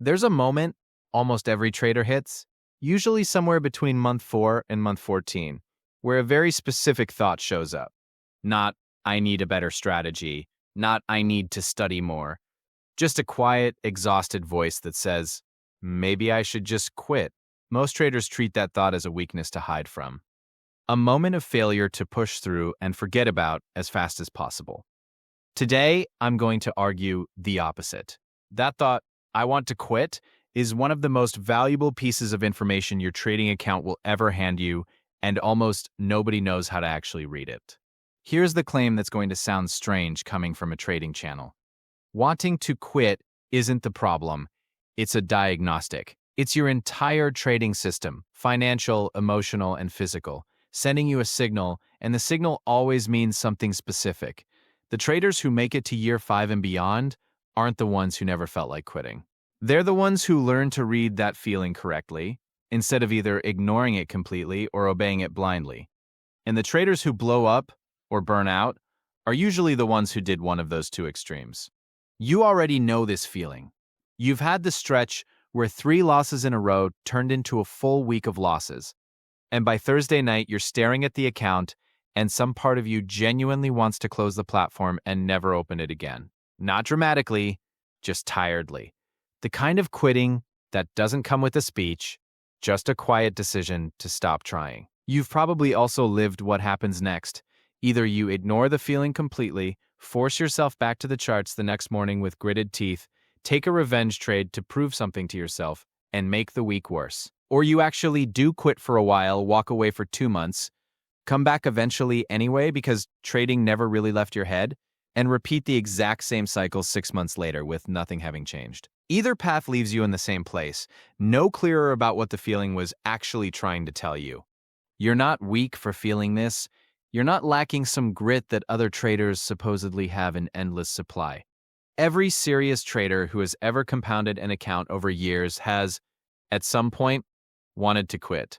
There's a moment almost every trader hits, usually somewhere between month 4 and month 14, where a very specific thought shows up. Not, I need a better strategy, not, I need to study more. Just a quiet, exhausted voice that says, maybe I should just quit. Most traders treat that thought as a weakness to hide from. A moment of failure to push through and forget about as fast as possible. Today, I'm going to argue the opposite. That thought, I want to quit, is one of the most valuable pieces of information your trading account will ever hand you, and almost nobody knows how to actually read it. Here's the claim that's going to sound strange coming from a trading channel. Wanting to quit isn't the problem. It's a diagnostic. It's your entire trading system, financial, emotional, and physical, sending you a signal, and the signal always means something specific. The traders who make it to year 5 and beyond aren't the ones who never felt like quitting. They're the ones who learn to read that feeling correctly, instead of either ignoring it completely or obeying it blindly. And the traders who blow up or burn out are usually the ones who did one of those two extremes. You already know this feeling. You've had the stretch where 3 losses in a row turned into a full week of losses. And by Thursday night, you're staring at the account, and some part of you genuinely wants to close the platform and never open it again. Not dramatically, just tiredly. The kind of quitting that doesn't come with a speech, just a quiet decision to stop trying. You've probably also lived what happens next. Either you ignore the feeling completely, force yourself back to the charts the next morning with gritted teeth, take a revenge trade to prove something to yourself, and make the week worse. Or you actually do quit for a while, walk away for 2 months, come back eventually anyway because trading never really left your head, and repeat the exact same cycle 6 months later with nothing having changed. Either path leaves you in the same place, no clearer about what the feeling was actually trying to tell you. You're not weak for feeling this. You're not lacking some grit that other traders supposedly have in endless supply. Every serious trader who has ever compounded an account over years has, at some point, wanted to quit.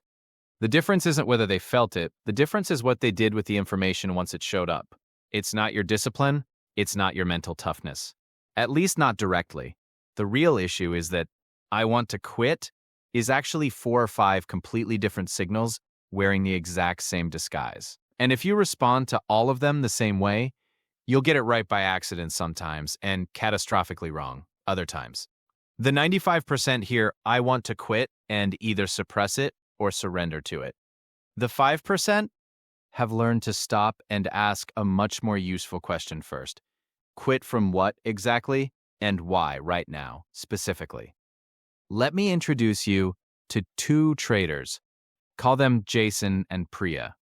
The difference isn't whether they felt it, the difference is what they did with the information once it showed up. It's not your discipline, it's not your mental toughness. At least not directly. The real issue is that I want to quit is actually 4 or 5 completely different signals wearing the exact same disguise. And if you respond to all of them the same way, you'll get it right by accident sometimes and catastrophically wrong other times. The 95% hear, I want to quit, and either suppress it or surrender to it. The 5% have learned to stop and ask a much more useful question first. Quit from what exactly, and why right now, specifically? Let me introduce you to 2 traders. Call them Jason and Priya.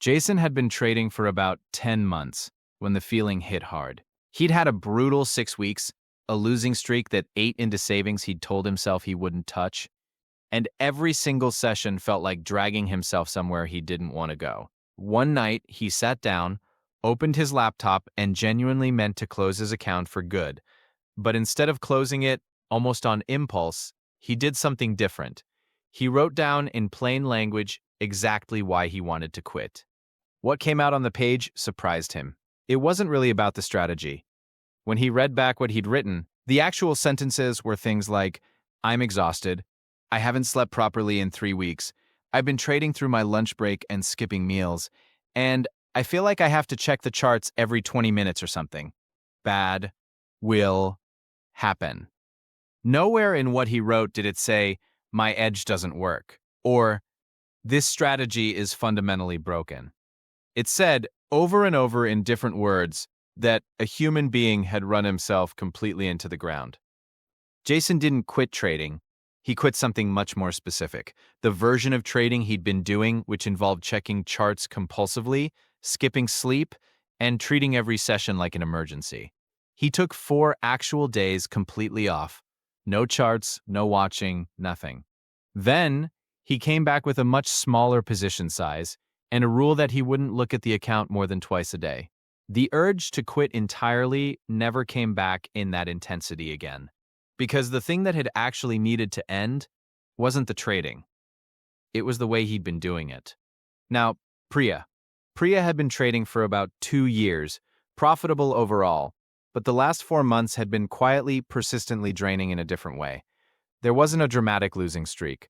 Jason had been trading for about 10 months when the feeling hit hard. He'd had a brutal 6 weeks, a losing streak that ate into savings he'd told himself he wouldn't touch, and every single session felt like dragging himself somewhere he didn't want to go. One night, he sat down, opened his laptop, and genuinely meant to close his account for good. But instead of closing it, almost on impulse, he did something different. He wrote down in plain language exactly why he wanted to quit. What came out on the page surprised him. It wasn't really about the strategy. When he read back what he'd written, the actual sentences were things like, I'm exhausted. I haven't slept properly in 3 weeks. I've been trading through my lunch break and skipping meals. And I feel like I have to check the charts every 20 minutes or something. Bad will happen. Nowhere in what he wrote did it say, my edge doesn't work, or this strategy is fundamentally broken. It said, over and over in different words, that a human being had run himself completely into the ground. Jason didn't quit trading. He quit something much more specific. The version of trading he'd been doing, which involved checking charts compulsively, skipping sleep, and treating every session like an emergency. He took 4 actual days completely off. No charts, no watching, nothing. Then, he came back with a much smaller position size and a rule that he wouldn't look at the account more than twice a day. The urge to quit entirely never came back in that intensity again, because the thing that had actually needed to end wasn't the trading. It was the way he'd been doing it. Now, Priya had been trading for about 2 years, profitable overall, but the last 4 months had been quietly, persistently draining in a different way. There wasn't a dramatic losing streak.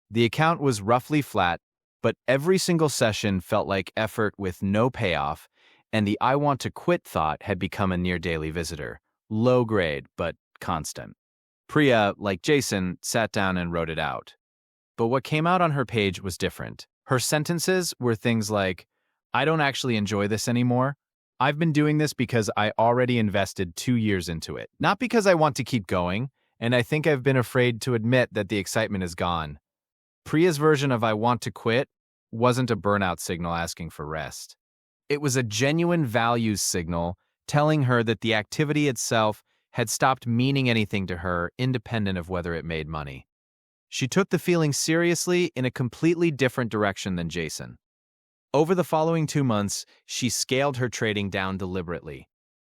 The account was roughly flat, but every single session felt like effort with no payoff, and the I want to quit thought had become a near daily visitor. Low grade, but constant. Priya, like Jason, sat down and wrote it out. But what came out on her page was different. Her sentences were things like, I don't actually enjoy this anymore. I've been doing this because I already invested 2 years into it, not because I want to keep going, and I think I've been afraid to admit that the excitement is gone. Priya's version of I want to quit wasn't a burnout signal asking for rest. It was a genuine values signal telling her that the activity itself had stopped meaning anything to her independent of whether it made money. She took the feeling seriously in a completely different direction than Jason. Over the following 2 months, she scaled her trading down deliberately,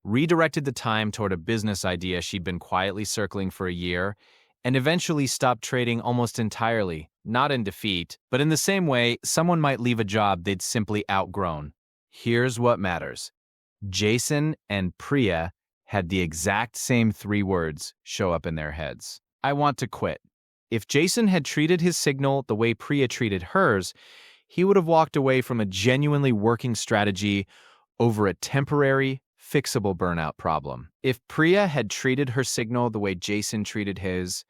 redirected the time toward a business idea she'd been quietly circling for a year, and eventually stopped trading almost entirely, not in defeat, but in the same way someone might leave a job they'd simply outgrown. Here's what matters. Jason and Priya had the exact same 3 words show up in their heads. I want to quit. If Jason had treated his signal the way Priya treated hers, he would have walked away from a genuinely working strategy over a temporary, fixable burnout problem. If Priya had treated her signal the way Jason treated his,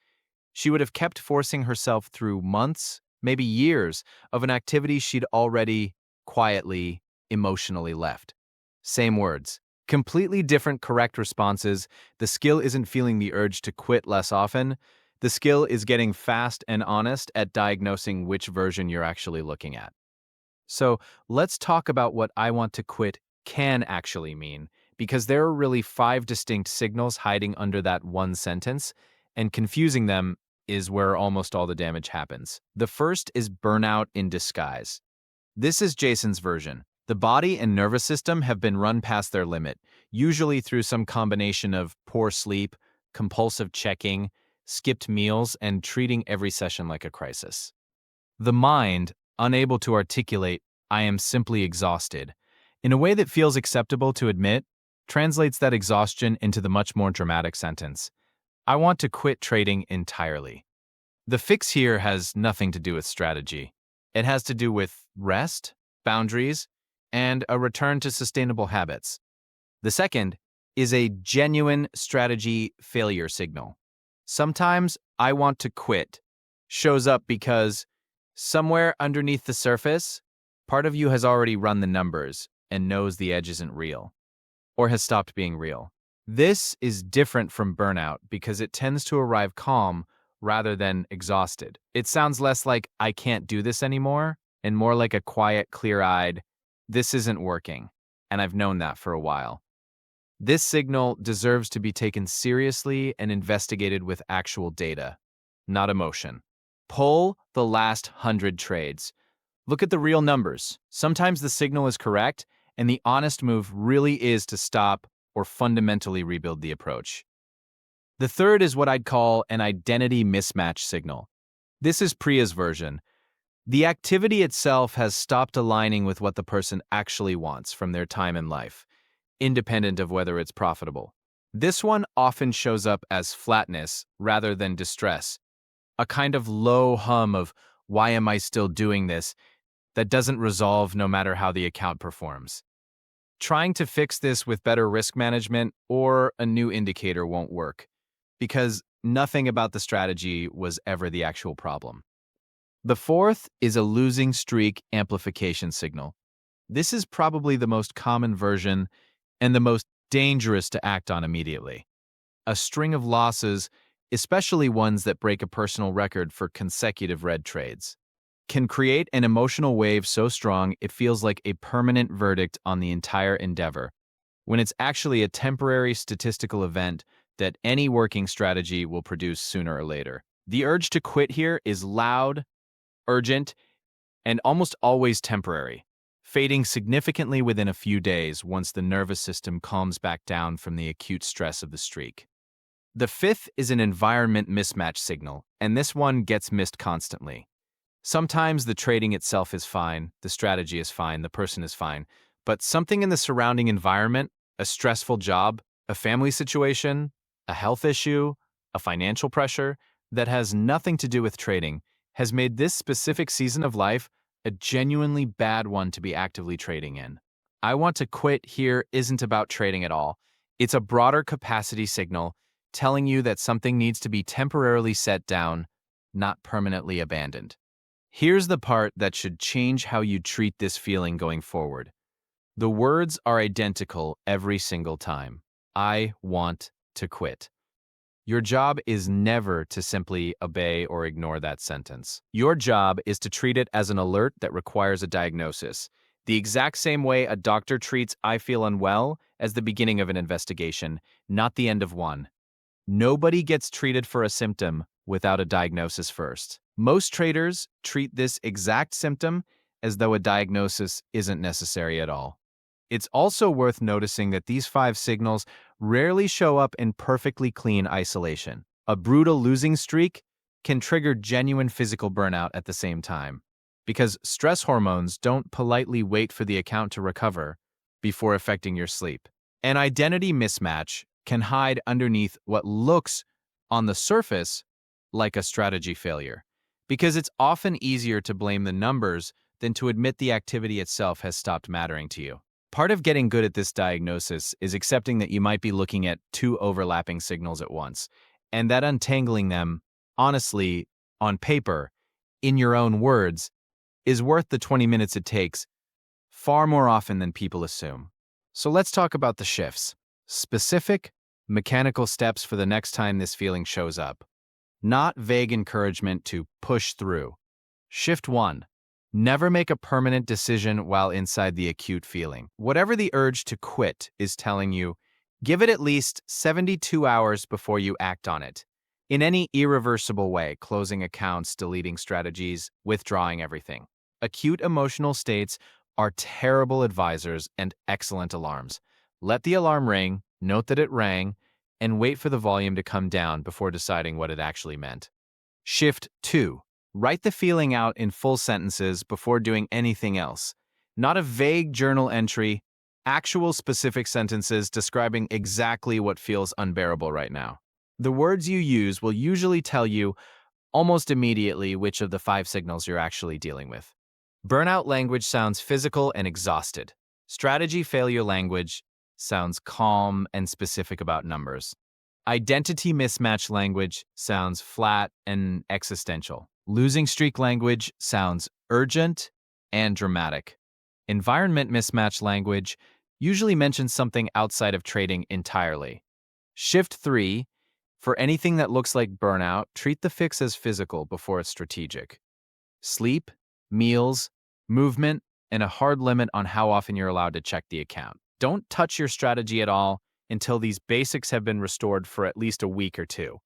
she would have kept forcing herself through months, maybe years, of an activity she'd already, quietly, emotionally left. Same words. Completely different correct responses. The skill isn't feeling the urge to quit less often. The skill is getting fast and honest at diagnosing which version you're actually looking at. So let's talk about what I want to quit can actually mean, because there are really 5 distinct signals hiding under that one sentence, and confusing them is where almost all the damage happens. The first is burnout in disguise. This is Jason's version. The body and nervous system have been run past their limit, usually through some combination of poor sleep, compulsive checking, skipped meals, and treating every session like a crisis. The mind, unable to articulate, I am simply exhausted, in a way that feels acceptable to admit, translates that exhaustion into the much more dramatic sentence. I want to quit trading entirely. The fix here has nothing to do with strategy. It has to do with rest, boundaries, and a return to sustainable habits. The second is a genuine strategy failure signal. Sometimes I want to quit shows up because somewhere underneath the surface, part of you has already run the numbers and knows the edge isn't real, or has stopped being real. This is different from burnout because it tends to arrive calm rather than exhausted. It sounds less like I can't do this anymore and more like a quiet, clear-eyed, this isn't working, and I've known that for a while. This signal deserves to be taken seriously and investigated with actual data, not emotion. Pull the last 100 trades. Look at the real numbers. Sometimes the signal is correct, and the honest move really is to stop or fundamentally rebuild the approach. The third is what I'd call an identity mismatch signal. This is Priya's version. The activity itself has stopped aligning with what the person actually wants from their time in life, independent of whether it's profitable. This one often shows up as flatness rather than distress, a kind of low hum of, why am I still doing this, that doesn't resolve no matter how the account performs. Trying to fix this with better risk management or a new indicator won't work, because nothing about the strategy was ever the actual problem. The fourth is a losing streak amplification signal. This is probably the most common version and the most dangerous to act on immediately. A string of losses, especially ones that break a personal record for consecutive red trades, can create an emotional wave so strong it feels like a permanent verdict on the entire endeavor, when it's actually a temporary statistical event that any working strategy will produce sooner or later. The urge to quit here is loud, urgent, and almost always temporary, fading significantly within a few days once the nervous system calms back down from the acute stress of the streak. The fifth is an environment mismatch signal, and this one gets missed constantly. Sometimes the trading itself is fine, the strategy is fine, the person is fine, but something in the surrounding environment, a stressful job, a family situation, a health issue, a financial pressure, that has nothing to do with trading has made this specific season of life a genuinely bad one to be actively trading in. I want to quit here isn't about trading at all. It's a broader capacity signal telling you that something needs to be temporarily set down, not permanently abandoned. Here's the part that should change how you treat this feeling going forward. The words are identical every single time. I want to quit. Your job is never to simply obey or ignore that sentence. Your job is to treat it as an alert that requires a diagnosis, the exact same way a doctor treats "I feel unwell" as the beginning of an investigation, not the end of one. Nobody gets treated for a symptom without a diagnosis first. Most traders treat this exact symptom as though a diagnosis isn't necessary at all. It's also worth noticing that these 5 signals rarely show up in perfectly clean isolation. A brutal losing streak can trigger genuine physical burnout at the same time, because stress hormones don't politely wait for the account to recover before affecting your sleep. An identity mismatch can hide underneath what looks, on the surface, like a strategy failure, because it's often easier to blame the numbers than to admit the activity itself has stopped mattering to you. Part of getting good at this diagnosis is accepting that you might be looking at 2 overlapping signals at once, and that untangling them, honestly, on paper, in your own words, is worth the 20 minutes it takes far more often than people assume. So let's talk about the shifts. Specific, mechanical steps for the next time this feeling shows up. Not vague encouragement to push through. Shift 1. Never make a permanent decision while inside the acute feeling. Whatever the urge to quit is telling you, give it at least 72 hours before you act on it. In any irreversible way, closing accounts, deleting strategies, withdrawing everything. Acute emotional states are terrible advisors and excellent alarms. Let the alarm ring, note that it rang, and wait for the volume to come down before deciding what it actually meant. Shift 2. Write the feeling out in full sentences before doing anything else. Not a vague journal entry, actual specific sentences describing exactly what feels unbearable right now. The words you use will usually tell you almost immediately which of the 5 signals you're actually dealing with. Burnout language sounds physical and exhausted. Strategy failure language sounds calm and specific about numbers. Identity mismatch language sounds flat and existential. Losing streak language sounds urgent and dramatic. Environment mismatch language usually mentions something outside of trading entirely. Shift 3. For anything that looks like burnout, treat the fix as physical before it's strategic. Sleep, meals, movement, and a hard limit on how often you're allowed to check the account. Don't touch your strategy at all until these basics have been restored for at least a week or 2.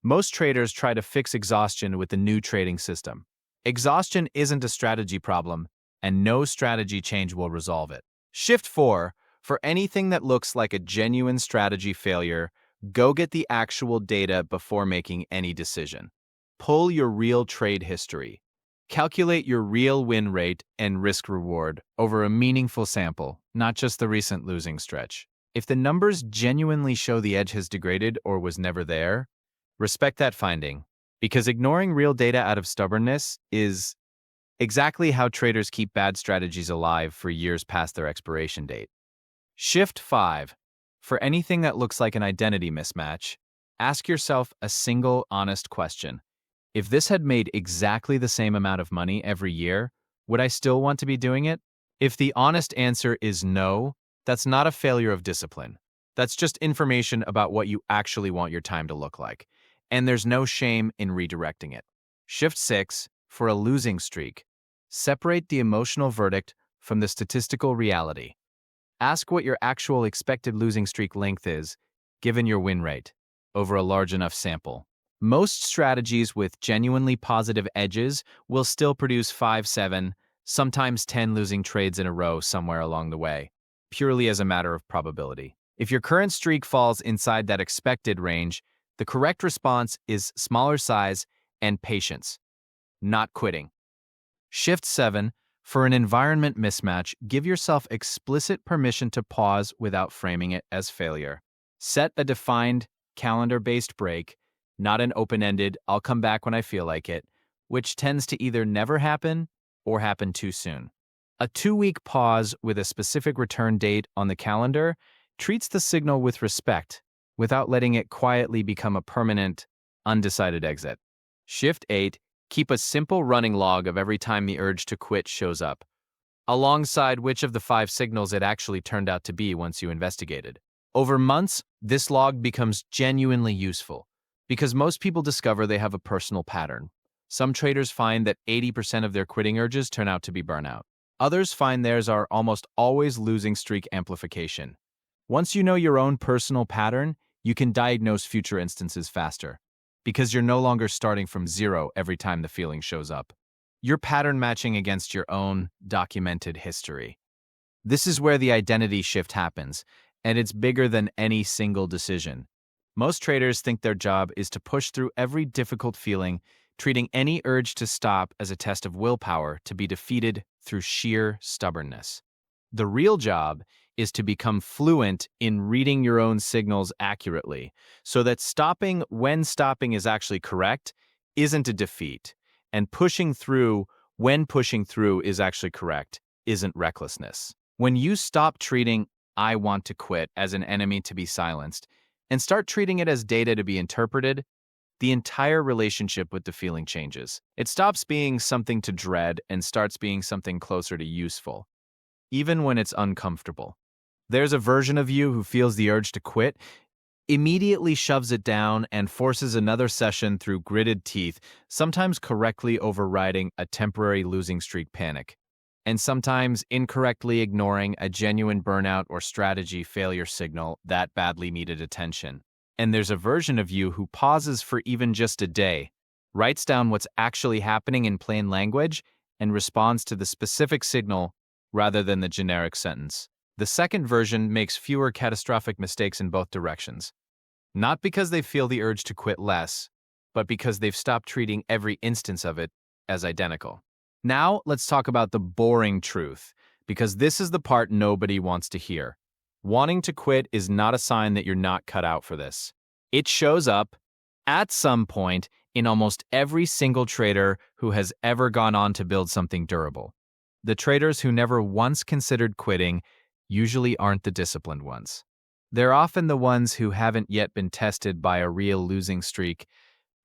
Most traders try to fix exhaustion with the new trading system. Exhaustion isn't a strategy problem, and no strategy change will resolve it. Shift 4. For anything that looks like a genuine strategy failure, go get the actual data before making any decision. Pull your real trade history. Calculate your real win rate and risk reward over a meaningful sample, not just the recent losing stretch. If the numbers genuinely show the edge has degraded or was never there, respect that finding, because ignoring real data out of stubbornness is exactly how traders keep bad strategies alive for years past their expiration date. Shift 5. For anything that looks like an identity mismatch, ask yourself a single honest question. If this had made exactly the same amount of money every year, would I still want to be doing it? If the honest answer is no, that's not a failure of discipline. That's just information about what you actually want your time to look like. And there's no shame in redirecting it. Shift 6. For a losing streak, separate the emotional verdict from the statistical reality. Ask what your actual expected losing streak length is, given your win rate, over a large enough sample. Most strategies with genuinely positive edges will still produce 5, 7, sometimes 10 losing trades in a row somewhere along the way, purely as a matter of probability. If your current streak falls inside that expected range, the correct response is smaller size and patience, not quitting. Shift 7. For an environment mismatch, give yourself explicit permission to pause without framing it as failure. Set a defined, calendar-based break, not an open-ended, I'll come back when I feel like it, which tends to either never happen or happen too soon. A 2-week pause with a specific return date on the calendar treats the signal with respect without letting it quietly become a permanent, undecided exit. Shift 8. Keep a simple running log of every time the urge to quit shows up, alongside which of the 5 signals it actually turned out to be once you investigated. Over months, this log becomes genuinely useful because most people discover they have a personal pattern. Some traders find that 80% of their quitting urges turn out to be burnout. Others find theirs are almost always losing streak amplification. Once you know your own personal pattern, you can diagnose future instances faster because you're no longer starting from zero every time the feeling shows up. You're pattern matching against your own documented history. This is where the identity shift happens, and it's bigger than any single decision. Most traders think their job is to push through every difficult feeling, treating any urge to stop as a test of willpower to be defeated through sheer stubbornness. The real job is to become fluent in reading your own signals accurately, so that stopping when stopping is actually correct isn't a defeat, and pushing through when pushing through is actually correct isn't recklessness. When you stop treating "I want to quit" as an enemy to be silenced and start treating it as data to be interpreted, the entire relationship with the feeling changes. It stops being something to dread and starts being something closer to useful, even when it's uncomfortable. There's a version of you who feels the urge to quit, immediately shoves it down, and forces another session through gritted teeth, sometimes correctly overriding a temporary losing streak panic, and sometimes incorrectly ignoring a genuine burnout or strategy failure signal that badly needed attention. And there's a version of you who pauses for even just a day, writes down what's actually happening in plain language, and responds to the specific signal rather than the generic sentence. The second version makes fewer catastrophic mistakes in both directions. Not because they feel the urge to quit less, but because they've stopped treating every instance of it as identical. Now, let's talk about the boring truth, because this is the part nobody wants to hear. Wanting to quit is not a sign that you're not cut out for this. It shows up at some point in almost every single trader who has ever gone on to build something durable. The traders who never once considered quitting usually aren't the disciplined ones. They're often the ones who haven't yet been tested by a real losing streak,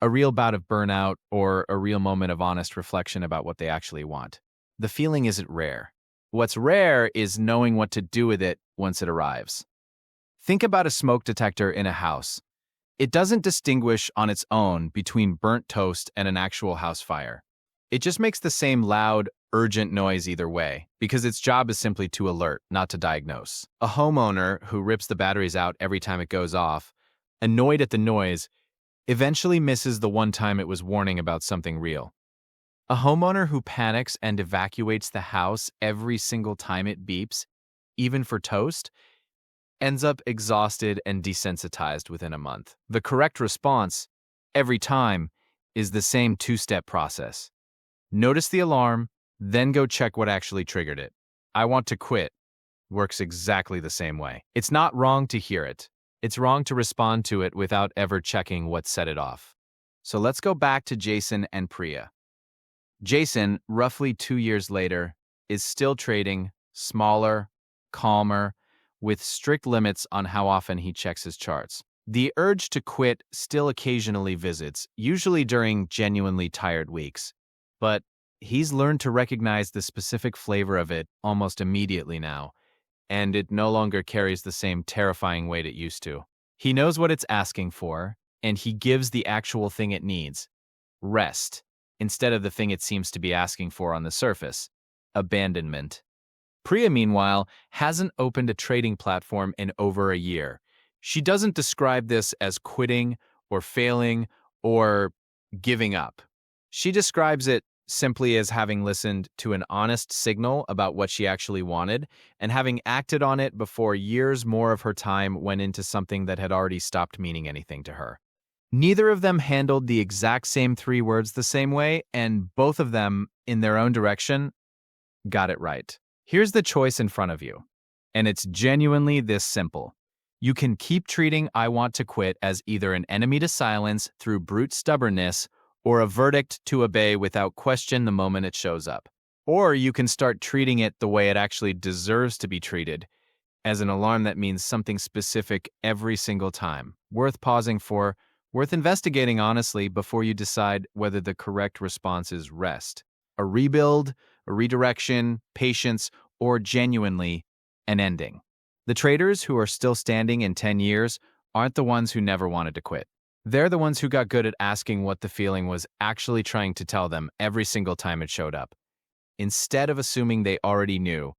a real bout of burnout, or a real moment of honest reflection about what they actually want. The feeling isn't rare. What's rare is knowing what to do with it once it arrives. Think about a smoke detector in a house. It doesn't distinguish on its own between burnt toast and an actual house fire. It just makes the same loud, urgent noise either way, because its job is simply to alert, not to diagnose. A homeowner who rips the batteries out every time it goes off, annoyed at the noise, eventually misses the one time it was warning about something real. A homeowner who panics and evacuates the house every single time it beeps, even for toast, ends up exhausted and desensitized within a month. The correct response, every time, is the same 2-step process. Notice the alarm, then go check what actually triggered it. "I want to quit" works exactly the same way. It's not wrong to hear it. It's wrong to respond to it without ever checking what set it off. So let's go back to Jason and Priya. Jason, roughly 2 years later, is still trading, smaller, calmer, with strict limits on how often he checks his charts. The urge to quit still occasionally visits, usually during genuinely tired weeks. But he's learned to recognize the specific flavor of it almost immediately now, and it no longer carries the same terrifying weight it used to. He knows what it's asking for, and he gives the actual thing it needs: rest, instead of the thing it seems to be asking for on the surface: abandonment. Priya, meanwhile, hasn't opened a trading platform in over a year. She doesn't describe this as quitting or failing or giving up. She describes it simply as having listened to an honest signal about what she actually wanted and having acted on it before years more of her time went into something that had already stopped meaning anything to her. Neither of them handled the exact same 3 words the same way, and both of them, in their own direction, got it right. Here's the choice in front of you, and it's genuinely this simple. You can keep treating I want to quit as either an enemy to silence through brute stubbornness or a verdict to obey without question the moment it shows up. Or you can start treating it the way it actually deserves to be treated, as an alarm that means something specific every single time, worth pausing for, worth investigating honestly before you decide whether the correct response is rest, a rebuild, a redirection, patience, or genuinely an ending. The traders who are still standing in 10 years aren't the ones who never wanted to quit. They're the ones who got good at asking what the feeling was actually trying to tell them every single time it showed up. Instead of assuming they already knew,